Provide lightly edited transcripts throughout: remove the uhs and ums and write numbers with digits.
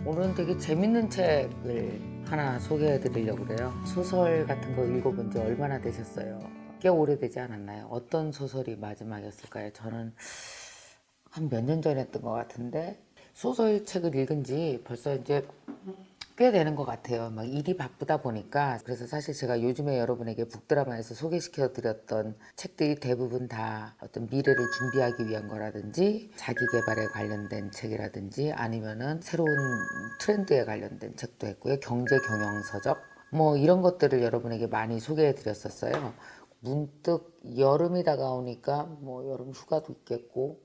오늘은 되게 재밌는 책을 하나 소개해 드리려고 그래요. 소설 같은 거 읽어본 지 얼마나 되셨어요? 꽤 오래되지 않았나요? 어떤 소설이 마지막이었을까요? 저는 한 몇 년 전에 했던 것 같은데 소설책을 읽은 지 벌써 이제 꽤 되는 것 같아요. 막 일이 바쁘다 보니까. 그래서 사실 제가 요즘에 여러분에게 북드라마에서 소개시켜 드렸던 책들이 대부분 다 어떤 미래를 준비하기 위한 거라든지 자기 개발에 관련된 책이라든지 아니면은 새로운 트렌드에 관련된 책도 했고요. 경제 경영 서적 뭐 이런 것들을 여러분에게 많이 소개해 드렸었어요. 문득 여름이 다가오니까 뭐 여름 휴가도 있겠고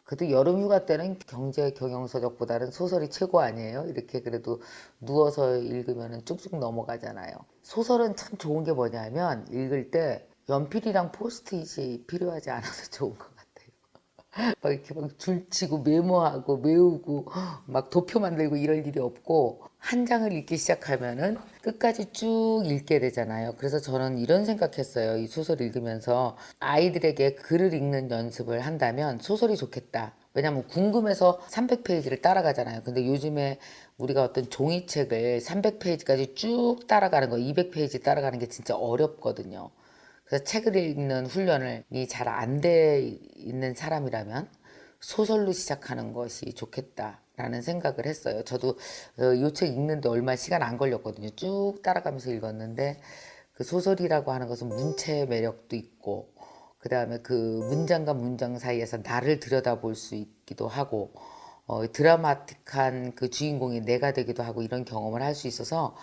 그래도 여름 휴가 때는 경제 경영서적보다는 소설이 최고 아니에요? 이렇게 그래도 누워서 읽으면 쭉쭉 넘어가잖아요. 소설은 참 좋은 게 뭐냐면 읽을 때 연필이랑 포스트잇이 필요하지 않아서 좋은 것 같아요. 막 이렇게 막 줄치고 메모하고 외우고 막 도표 만들고 이럴 일이 없고 한 장을 읽기 시작하면은 끝까지 쭉 읽게 되잖아요. 그래서 저는 이런 생각했어요. 이 소설 읽으면서 아이들에게 글을 읽는 연습을 한다면 소설이 좋겠다. 왜냐면 궁금해서 300페이지를 따라가잖아요. 근데 요즘에 우리가 어떤 종이책을 300페이지까지 쭉 따라가는 거, 200페이지 따라가는 게 진짜 어렵거든요. 그래서 책을 읽는 훈련이 잘 안 돼 있는 사람이라면 소설로 시작하는 것이 좋겠다라는 생각을 했어요. 저도 이 책 읽는데 얼마 시간 안 걸렸거든요. 쭉 따라가면서 읽었는데 그 소설이라고 하는 것은 문체의 매력도 있고 그 다음에 그 문장과 문장 사이에서 나를 들여다볼 수 있기도 하고 드라마틱한 그 주인공이 내가 되기도 하고 이런 경험을 할 수 있어서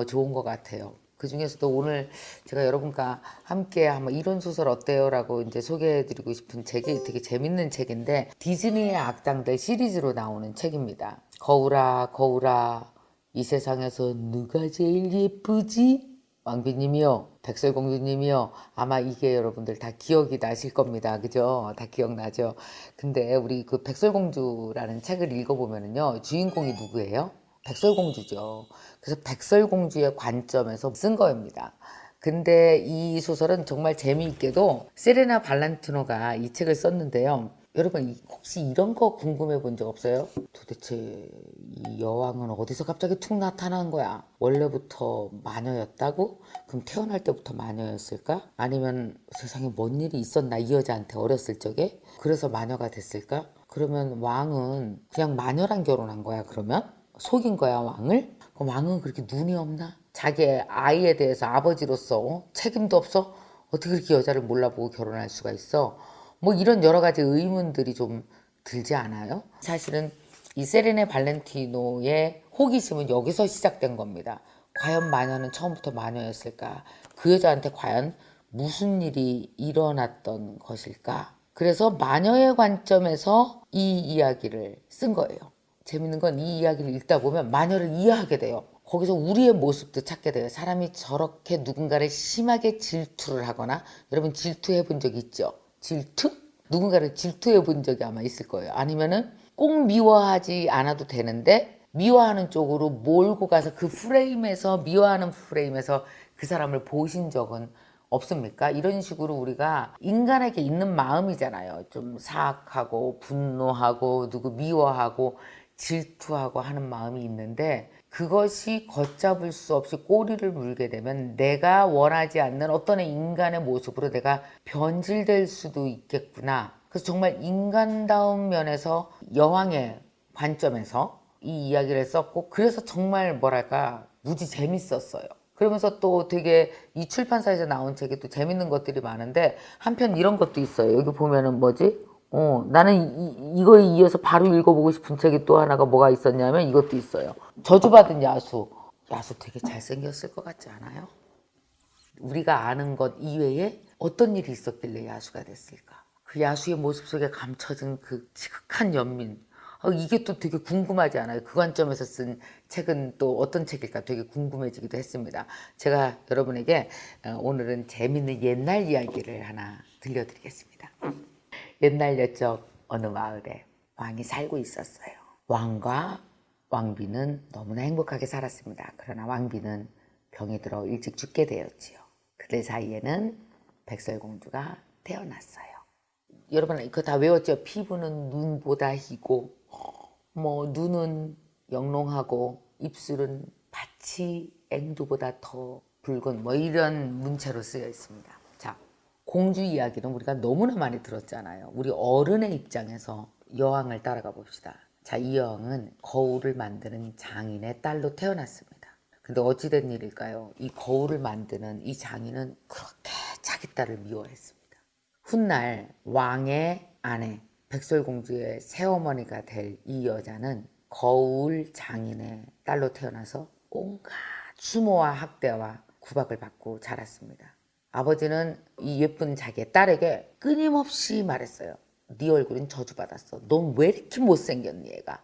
좋은 것 같아요. 그 중에서도 오늘 제가 여러분과 함께 한번 이런 소설 어때요? 라고 이제 소개해드리고 싶은 책이 되게 재밌는 책인데 디즈니의 악당들 시리즈로 나오는 책입니다. 거울아, 거울아, 이 세상에서 누가 제일 예쁘지? 왕비님이요, 백설공주님이요. 아마 이게 여러분들 다 기억이 나실 겁니다. 그죠? 다 기억나죠? 근데 우리 그 백설공주라는 책을 읽어보면요. 주인공이 누구예요? 백설공주죠. 그래서 백설공주의 관점에서 쓴 거입니다. 근데 이 소설은 정말 재미있게도 세레나 발란티노가 이 책을 썼는데요. 여러분 혹시 이런 거 궁금해 본 적 없어요? 도대체 이 여왕은 어디서 갑자기 툭 나타난 거야? 원래부터 마녀였다고? 그럼 태어날 때부터 마녀였을까? 아니면 세상에 뭔 일이 있었나 이 여자한테 어렸을 적에? 그래서 마녀가 됐을까? 그러면 왕은 그냥 마녀랑 결혼한 거야 그러면? 속인 거야 왕을? 그럼 왕은 그렇게 눈이 없나? 자기 아이에 대해서 아버지로서 책임도 없어? 어떻게 그렇게 여자를 몰라보고 결혼할 수가 있어? 뭐 이런 여러 가지 의문들이 좀 들지 않아요? 사실은 이 세레네 발렌티노의 호기심은 여기서 시작된 겁니다. 과연 마녀는 처음부터 마녀였을까? 그 여자한테 과연 무슨 일이 일어났던 것일까? 그래서 마녀의 관점에서 이 이야기를 쓴 거예요. 재밌는 건 이 이야기를 읽다 보면 마녀를 이해하게 돼요. 거기서 우리의 모습도 찾게 돼요. 사람이 저렇게 누군가를 심하게 질투를 하거나 여러분 질투해 본 적 있죠? 질투? 누군가를 질투해 본 적이 아마 있을 거예요. 아니면은 꼭 미워하지 않아도 되는데 미워하는 쪽으로 몰고 가서 그 프레임에서 미워하는 프레임에서 그 사람을 보신 적은 없습니까? 이런 식으로 우리가 인간에게 있는 마음이잖아요. 좀 사악하고 분노하고 누구 미워하고 질투하고 하는 마음이 있는데 그것이 걷잡을 수 없이 꼬리를 물게 되면 내가 원하지 않는 어떤 인간의 모습으로 내가 변질될 수도 있겠구나. 그래서 정말 인간다운 면에서 여왕의 관점에서 이 이야기를 썼고 그래서 정말 뭐랄까 무지 재밌었어요. 그러면서 또 되게 이 출판사에서 나온 책이 또 재밌는 것들이 많은데 한편 이런 것도 있어요. 여기 보면은 뭐지? 나는 이거에 이어서 바로 읽어보고 싶은 책이 또 하나가 뭐가 있었냐면 이것도 있어요. 저주받은 야수. 야수 되게 잘생겼을 것 같지 않아요? 우리가 아는 것 이외에 어떤 일이 있었길래 야수가 됐을까? 그 야수의 모습 속에 감춰진 그 지극한 연민. 이게 또 되게 궁금하지 않아요? 그 관점에서 쓴 책은 또 어떤 책일까 되게 궁금해지기도 했습니다. 제가 여러분에게 오늘은 재밌는 옛날 이야기를 하나 들려드리겠습니다. 옛날 옛적 어느 마을에 왕이 살고 있었어요. 왕과 왕비는 너무나 행복하게 살았습니다. 그러나 왕비는 병이 들어 일찍 죽게 되었지요. 그들 사이에는 백설공주가 태어났어요. 여러분 이거 다 외웠죠? 피부는 눈보다 희고 뭐 눈은 영롱하고 입술은 마치 앵두보다 더 붉은 뭐 이런 문체로 쓰여 있습니다. 자, 공주 이야기는 우리가 너무나 많이 들었잖아요. 우리 어른의 입장에서 여왕을 따라가 봅시다. 자, 이 여왕은 거울을 만드는 장인의 딸로 태어났습니다. 근데 어찌된 일일까요? 이 거울을 만드는 이 장인은 그렇게 자기 딸을 미워했습니다. 훗날 왕의 아내 백설공주의 새어머니가 될 이 여자는 거울 장인의 딸로 태어나서 온갖 추모와 학대와 구박을 받고 자랐습니다. 아버지는 이 예쁜 자기의 딸에게 끊임없이 말했어요. 네 얼굴은 저주받았어. 넌 왜 이렇게 못생겼니 얘가.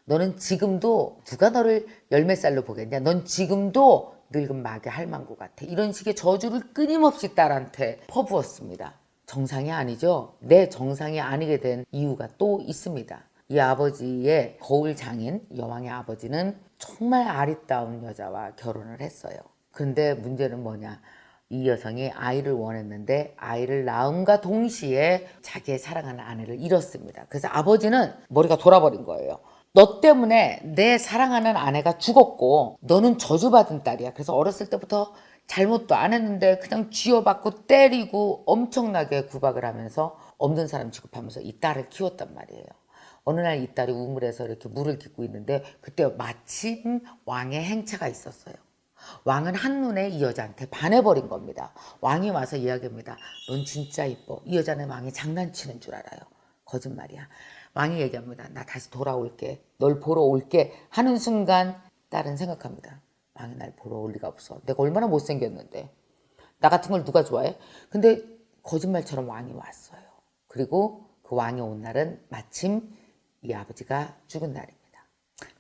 너는 지금도 누가 너를 열 몇 살로 보겠냐. 넌 지금도 늙은 마개 할망구 같아. 이런 식의 저주를 끊임없이 딸한테 퍼부었습니다. 정상이 아니죠. 내 정상이 아니게 된 이유가 또 있습니다. 이 아버지의 거울 장인 여왕의 아버지는 정말 아리따운 여자와 결혼을 했어요. 그런데 문제는 뭐냐. 이 여성이 아이를 원했는데 아이를 낳음과 동시에 자기의 사랑하는 아내를 잃었습니다. 그래서 아버지는 머리가 돌아버린 거예요. 너 때문에 내 사랑하는 아내가 죽었고 너는 저주받은 딸이야. 그래서 어렸을 때부터 잘못도 안 했는데 그냥 쥐어받고 때리고 엄청나게 구박을 하면서 없는 사람 취급하면서 이 딸을 키웠단 말이에요. 어느 날 이 딸이 우물에서 이렇게 물을 깃고 있는데 그때 마침 왕의 행차가 있었어요. 왕은 한눈에 이 여자한테 반해버린 겁니다. 왕이 와서 이야기합니다. 넌 진짜 이뻐. 이 여자는 왕이 장난치는 줄 알아요. 거짓말이야. 왕이 얘기합니다. 나 다시 돌아올게. 널 보러 올게. 하는 순간 딸은 생각합니다. 왕이 날 보러 올 리가 없어. 내가 얼마나 못생겼는데. 나 같은 걸 누가 좋아해? 근데 거짓말처럼 왕이 왔어요. 그리고 그 왕이 온 날은 마침 이 아버지가 죽은 날입니다.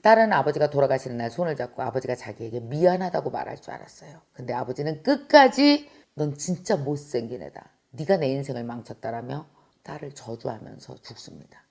딸은 아버지가 돌아가시는 날 손을 잡고 아버지가 자기에게 미안하다고 말할 줄 알았어요. 근데 아버지는 끝까지 넌 진짜 못생긴 애다. 네가 내 인생을 망쳤다라며 딸을 저주하면서 죽습니다.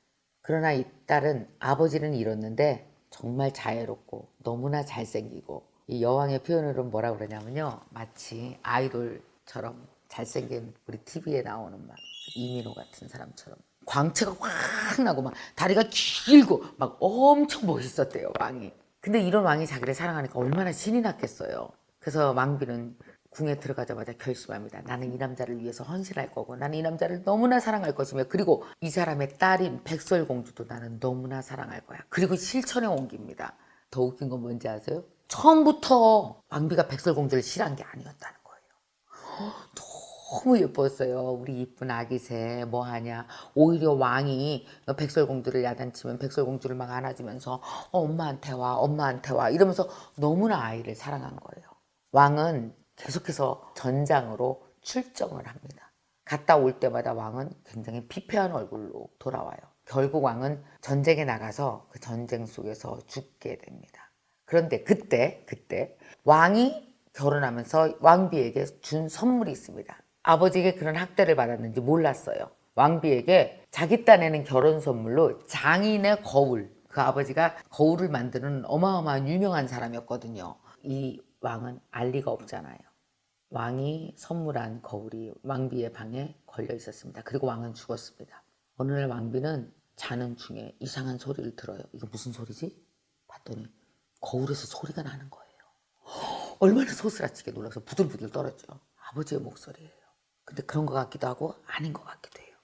그러나 이 딸은 아버지는 잃었는데 정말 자애롭고 너무나 잘생기고 이 여왕의 표현으로 뭐라 그러냐면요. 마치 아이돌처럼 잘생긴 우리 TV에 나오는 막 이민호 같은 사람처럼 광채가 확 나고 막 다리가 길고 막 엄청 멋있었대요 왕이. 근데 이런 왕이 자기를 사랑하니까 얼마나 신이 났겠어요. 그래서 왕비는 궁에 들어가자마자 결심합니다. 나는 이 남자를 위해서 헌신할 거고 나는 이 남자를 너무나 사랑할 것이며 그리고 이 사람의 딸인 백설공주도 나는 너무나 사랑할 거야. 그리고 실천에 옮깁니다. 더 웃긴 건 뭔지 아세요? 처음부터 왕비가 백설공주를 싫어한 게 아니었다는 거예요. 너무 예뻤어요. 우리 이쁜 아기새 뭐하냐. 오히려 왕이 백설공주를 야단치면 백설공주를 막 안아주면서 엄마한테 와 엄마한테 와 이러면서 너무나 아이를 사랑한 거예요. 왕은 계속해서 전장으로 출정을 합니다. 갔다 올 때마다 왕은 굉장히 피폐한 얼굴로 돌아와요. 결국 왕은 전쟁에 나가서 그 전쟁 속에서 죽게 됩니다. 그런데 그때 왕이 결혼하면서 왕비에게 준 선물이 있습니다. 아버지에게 그런 학대를 받았는지 몰랐어요. 왕비에게 자기 딴에는 결혼 선물로 장인의 거울, 그 아버지가 거울을 만드는 어마어마한 유명한 사람이었거든요. 이 왕은 알 리가 없잖아요. 왕이 선물한 거울이 왕비의 방에 걸려 있었습니다. 그리고 왕은 죽었습니다. 어느 날 왕비는 자는 중에 이상한 소리를 들어요. 이거 무슨 소리지? 봤더니 거울에서 소리가 나는 거예요. 얼마나 소스라치게 놀라서 부들부들 떨었죠. 아버지의 목소리예요. 근데 그런 것 같기도 하고 아닌 것 같기도 해요.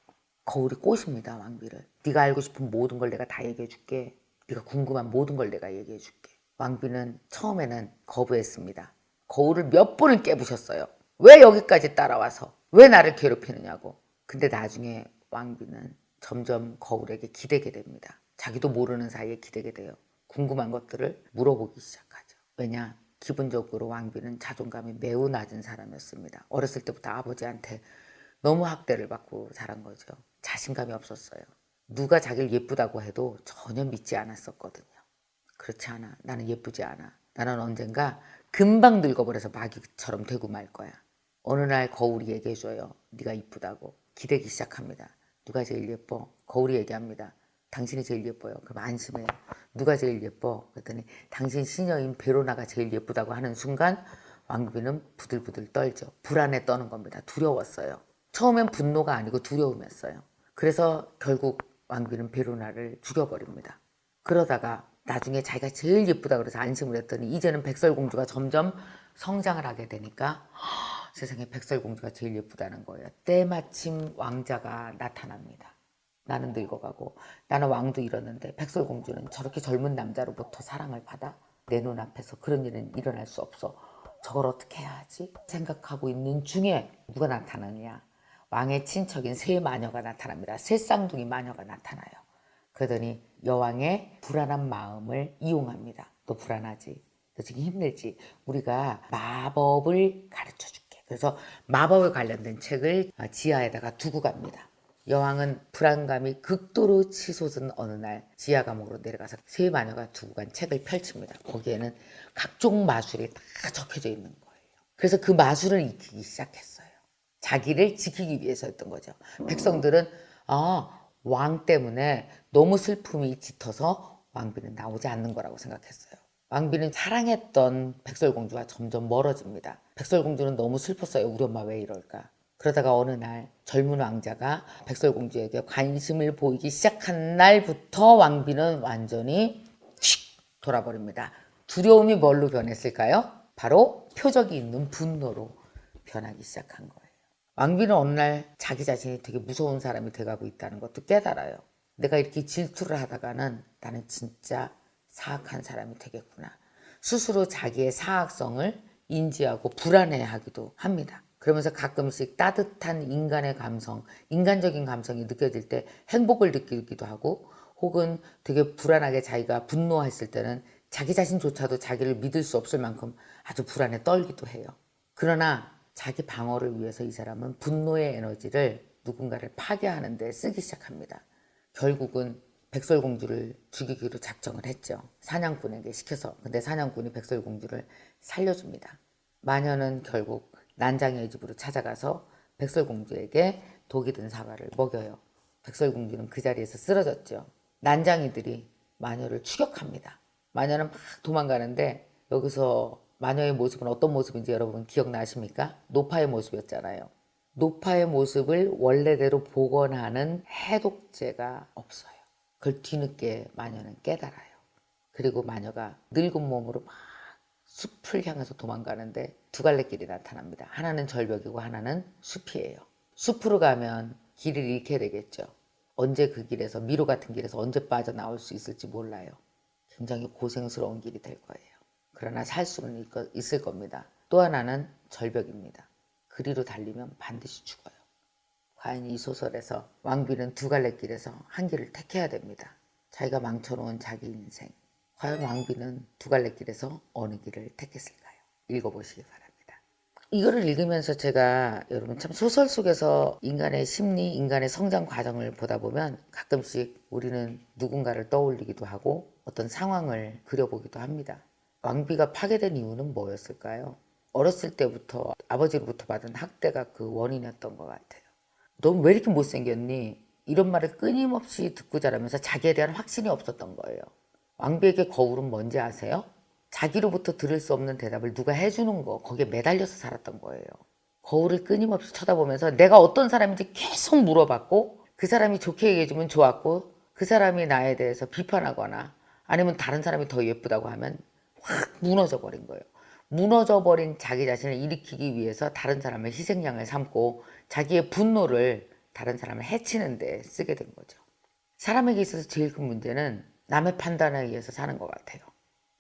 거울이 꼬십니다. 왕비를. 네가 알고 싶은 모든 걸 내가 다 얘기해 줄게. 네가 궁금한 모든 걸 내가 얘기해 줄게. 왕비는 처음에는 거부했습니다. 거울을 몇 번을 깨부셨어요. 왜 여기까지 따라와서 왜 나를 괴롭히느냐고. 근데 나중에 왕비는 점점 거울에게 기대게 됩니다. 자기도 모르는 사이에 기대게 돼요. 궁금한 것들을 물어보기 시작하죠. 왜냐? 기본적으로 왕비는 자존감이 매우 낮은 사람이었습니다. 어렸을 때부터 아버지한테 너무 학대를 받고 자란 거죠. 자신감이 없었어요. 누가 자기를 예쁘다고 해도 전혀 믿지 않았었거든요. 그렇지 않아. 나는 예쁘지 않아. 나는 언젠가 금방 늙어버려서 마귀처럼 되고 말 거야. 어느 날 거울이 얘기해줘요. 네가 이쁘다고. 기대기 시작합니다. 누가 제일 예뻐? 거울이 얘기합니다. 당신이 제일 예뻐요. 그럼 안심해요. 누가 제일 예뻐? 그랬더니 당신 시녀인 베로나가 제일 예쁘다고 하는 순간 왕비는 부들부들 떨죠. 불안에 떠는 겁니다. 두려웠어요. 처음엔 분노가 아니고 두려움이었어요. 그래서 결국 왕비는 베로나를 죽여버립니다. 그러다가 나중에 자기가 제일 예쁘다 그래서 안심을 했더니 이제는 백설공주가 점점 성장을 하게 되니까 세상에 백설공주가 제일 예쁘다는 거예요. 때마침 왕자가 나타납니다. 나는 늙어가고 나는 왕도 잃었는데 백설공주는 저렇게 젊은 남자로부터 사랑을 받아? 내 눈앞에서 그런 일은 일어날 수 없어. 저걸 어떻게 해야 하지? 생각하고 있는 중에 누가 나타나느냐? 왕의 친척인 새 마녀가 나타납니다. 새 쌍둥이 마녀가 나타나요. 그러더니 여왕의 불안한 마음을 이용합니다. 너 불안하지? 너 지금 힘들지? 우리가 마법을 가르쳐 줄게. 그래서 마법에 관련된 책을 지하에다가 두고 갑니다. 여왕은 불안감이 극도로 치솟은 어느 날 지하 감옥으로 내려가서 새 마녀가 두고 간 책을 펼칩니다. 거기에는 각종 마술이 다 적혀져 있는 거예요. 그래서 그 마술을 익히기 시작했어요. 자기를 지키기 위해서였던 거죠. 백성들은 왕 때문에 너무 슬픔이 짙어서 왕비는 나오지 않는 거라고 생각했어요. 왕비는 사랑했던 백설공주와 점점 멀어집니다. 백설공주는 너무 슬펐어요. 우리 엄마 왜 이럴까? 그러다가 어느 날 젊은 왕자가 백설공주에게 관심을 보이기 시작한 날부터 왕비는 완전히 휙 돌아버립니다. 두려움이 뭘로 변했을까요? 바로 표적이 있는 분노로 변하기 시작한 거예요. 왕비는 어느 날 자기 자신이 되게 무서운 사람이 돼가고 있다는 것도 깨달아요. 내가 이렇게 질투를 하다가는 나는 진짜 사악한 사람이 되겠구나. 스스로 자기의 사악성을 인지하고 불안해하기도 합니다. 그러면서 가끔씩 따뜻한 인간의 감성, 인간적인 감성이 느껴질 때 행복을 느끼기도 하고 혹은 되게 불안하게 자기가 분노했을 때는 자기 자신조차도 자기를 믿을 수 없을 만큼 아주 불안에 떨기도 해요. 그러나 자기 방어를 위해서 이 사람은 분노의 에너지를 누군가를 파괴하는 데 쓰기 시작합니다. 결국은 백설공주를 죽이기로 작정을 했죠. 사냥꾼에게 시켜서. 근데 사냥꾼이 백설공주를 살려줍니다. 마녀는 결국 난장이의 집으로 찾아가서 백설공주에게 독이 든 사과를 먹여요. 백설공주는 그 자리에서 쓰러졌죠. 난장이들이 마녀를 추격합니다. 마녀는 막 도망가는데 여기서 마녀의 모습은 어떤 모습인지 여러분 기억나십니까? 노파의 모습이었잖아요. 노파의 모습을 원래대로 복원하는 해독제가 없어요. 그걸 뒤늦게 마녀는 깨달아요. 그리고 마녀가 늙은 몸으로 막 숲을 향해서 도망가는데 두 갈래 길이 나타납니다. 하나는 절벽이고 하나는 숲이에요. 숲으로 가면 길을 잃게 되겠죠. 언제 그 길에서 미로 같은 길에서 언제 빠져나올 수 있을지 몰라요. 굉장히 고생스러운 길이 될 거예요. 그러나 살 수는 있을 겁니다. 또 하나는 절벽입니다. 그리로 달리면 반드시 죽어요. 과연 이 소설에서 왕비는 두 갈래 길에서 한 길을 택해야 됩니다. 자기가 망쳐놓은 자기 인생. 과연 왕비는 두 갈래 길에서 어느 길을 택했을까요? 읽어보시기 바랍니다. 이거를 읽으면서 제가 여러분 참 소설 속에서 인간의 심리, 인간의 성장 과정을 보다 보면 가끔씩 우리는 누군가를 떠올리기도 하고 어떤 상황을 그려보기도 합니다. 왕비가 파괴된 이유는 뭐였을까요? 어렸을 때부터 아버지로부터 받은 학대가 그 원인이었던 것 같아요. 넌 왜 이렇게 못생겼니? 이런 말을 끊임없이 듣고 자라면서 자기에 대한 확신이 없었던 거예요. 왕비에게 거울은 뭔지 아세요? 자기로부터 들을 수 없는 대답을 누가 해주는 거, 거기에 매달려서 살았던 거예요. 거울을 끊임없이 쳐다보면서 내가 어떤 사람인지 계속 물어봤고 그 사람이 좋게 얘기해주면 좋았고 그 사람이 나에 대해서 비판하거나 아니면 다른 사람이 더 예쁘다고 하면 확 무너져 버린 거예요. 무너져 버린 자기 자신을 일으키기 위해서 다른 사람의 희생양을 삼고 자기의 분노를 다른 사람을 해치는 데 쓰게 된 거죠. 사람에게 있어서 제일 큰 문제는 남의 판단에 의해서 사는 것 같아요.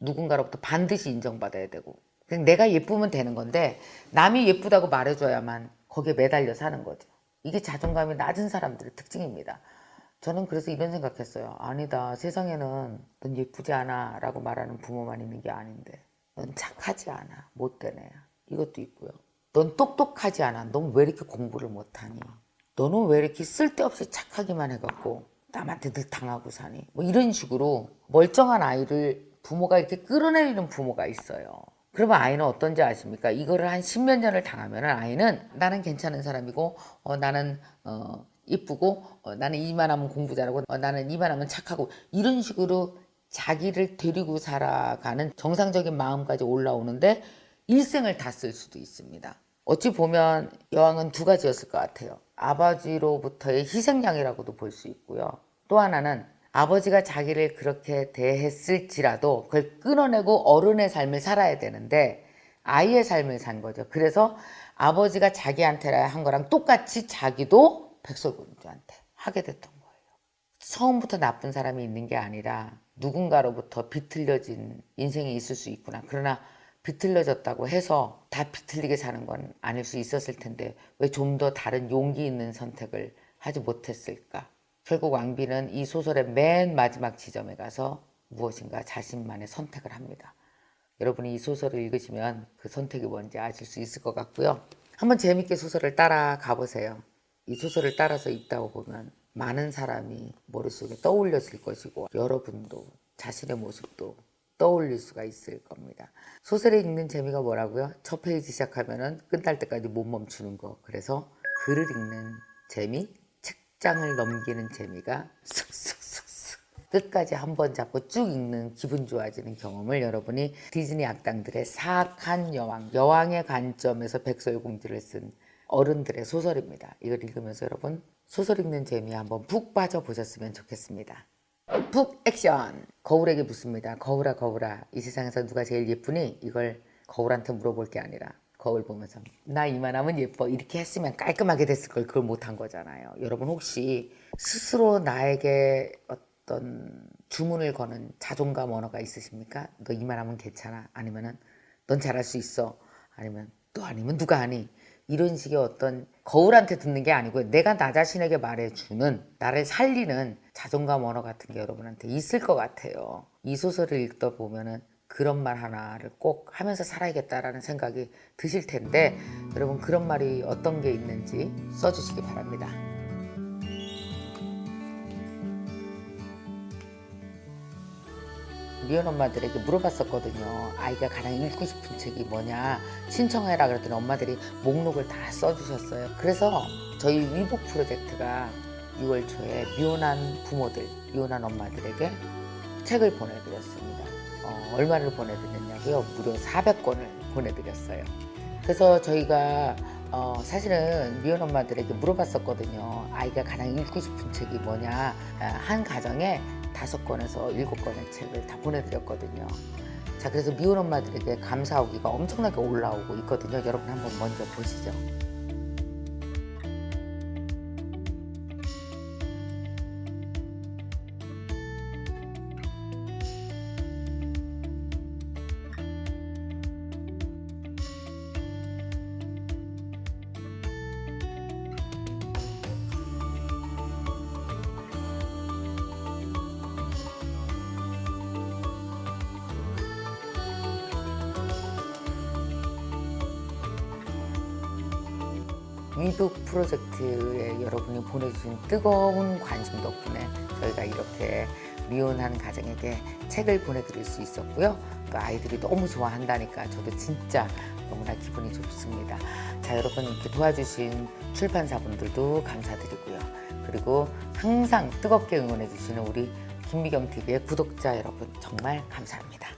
누군가로부터 반드시 인정받아야 되고 그냥 내가 예쁘면 되는 건데 남이 예쁘다고 말해줘야만 거기에 매달려 사는 거죠. 이게 자존감이 낮은 사람들의 특징입니다. 저는 그래서 이런 생각했어요. 아니다. 세상에는 넌 예쁘지 않아 라고 말하는 부모만 있는 게 아닌데 넌 착하지 않아. 못된 애야. 이것도 있고요. 넌 똑똑하지 않아. 넌 왜 이렇게 공부를 못하니? 너는 왜 이렇게 쓸데없이 착하기만 해갖고 남한테 늘 당하고 사니? 뭐 이런 식으로 멀쩡한 아이를 부모가 이렇게 끌어내리는 부모가 있어요. 그러면 아이는 어떤지 아십니까? 이거를 한 십몇 년을 당하면 아이는 나는 괜찮은 사람이고 나는 이쁘고 나는 이만하면 공부 잘하고 나는 이만하면 착하고 이런 식으로 자기를 데리고 살아가는 정상적인 마음까지 올라오는데 일생을 다 쓸 수도 있습니다. 어찌 보면 여왕은 두 가지였을 것 같아요. 아버지로부터의 희생양이라고도 볼 수 있고요. 또 하나는 아버지가 자기를 그렇게 대했을지라도 그걸 끊어내고 어른의 삶을 살아야 되는데 아이의 삶을 산 거죠. 그래서 아버지가 자기한테 한 거랑 똑같이 자기도 백설공주한테 하게 됐던 거예요. 처음부터 나쁜 사람이 있는 게 아니라 누군가로부터 비틀려진 인생이 있을 수 있구나. 그러나 비틀려졌다고 해서 다 비틀리게 사는 건 아닐 수 있었을 텐데 왜 좀 더 다른 용기 있는 선택을 하지 못했을까? 결국 왕비는 이 소설의 맨 마지막 지점에 가서 무엇인가 자신만의 선택을 합니다. 여러분이 이 소설을 읽으시면 그 선택이 뭔지 아실 수 있을 것 같고요. 한번 재밌게 소설을 따라가 보세요. 이 소설을 따라서 읽다 보면 많은 사람이 머릿속에 떠올려질 것이고 여러분도 자신의 모습도 떠올릴 수가 있을 겁니다. 소설을 읽는 재미가 뭐라고요? 첫 페이지 시작하면 끝날 때까지 못 멈추는 거. 그래서 글을 읽는 재미, 책장을 넘기는 재미가 쓱쓱쓱쓱 끝까지 한 번 잡고 쭉 읽는 기분 좋아지는 경험을 여러분이 디즈니 악당들의 사악한 여왕의 관점에서 백설공주를 쓴 어른들의 소설입니다. 이걸 읽으면서 여러분 소설 읽는 재미에 한번 푹 빠져보셨으면 좋겠습니다. 푹 액션! 거울에게 묻습니다. 거울아 거울아 이 세상에서 누가 제일 예쁘니? 이걸 거울한테 물어볼 게 아니라 거울 보면서 나 이만하면 예뻐 이렇게 했으면 깔끔하게 됐을 걸 그걸 못한 거잖아요. 여러분 혹시 스스로 나에게 어떤 주문을 거는 자존감 언어가 있으십니까? 너 이만하면 괜찮아? 아니면은 넌 잘할 수 있어? 아니면 또 아니면 누가 하니? 이런 식의 어떤 거울한테 듣는 게 아니고요. 내가 나 자신에게 말해주는 나를 살리는 자존감 언어 같은 게 여러분한테 있을 것 같아요. 이 소설을 읽다 보면은 그런 말 하나를 꼭 하면서 살아야겠다라는 생각이 드실 텐데 여러분 그런 말이 어떤 게 있는지 써주시기 바랍니다. 미혼 엄마들에게 물어봤었거든요. 아이가 가장 읽고 싶은 책이 뭐냐 신청해라 그랬더니 엄마들이 목록을 다 써주셨어요. 그래서 저희 위북 프로젝트가 6월 초에 미혼한 부모들, 미혼한 엄마들에게 책을 보내드렸습니다. 얼마를 보내드렸냐고요? 무려 400권을 보내드렸어요. 그래서 저희가 사실은 미혼 엄마들에게 물어봤었거든요. 아이가 가장 읽고 싶은 책이 뭐냐. 한 가정에 5권에서 7권의 책을 다 보내드렸거든요. 자, 그래서 미혼 엄마들에게 감사 후기가 엄청나게 올라오고 있거든요. 여러분 한번 먼저 보시죠. 위북 프로젝트에 여러분이 보내주신 뜨거운 관심 덕분에 저희가 이렇게 미혼한 가정에게 책을 보내드릴 수 있었고요. 또 아이들이 너무 좋아한다니까 저도 진짜 너무나 기분이 좋습니다. 자, 여러분 이렇게 도와주신 출판사분들도 감사드리고요. 그리고 항상 뜨겁게 응원해주시는 우리 김미경TV의 구독자 여러분 정말 감사합니다.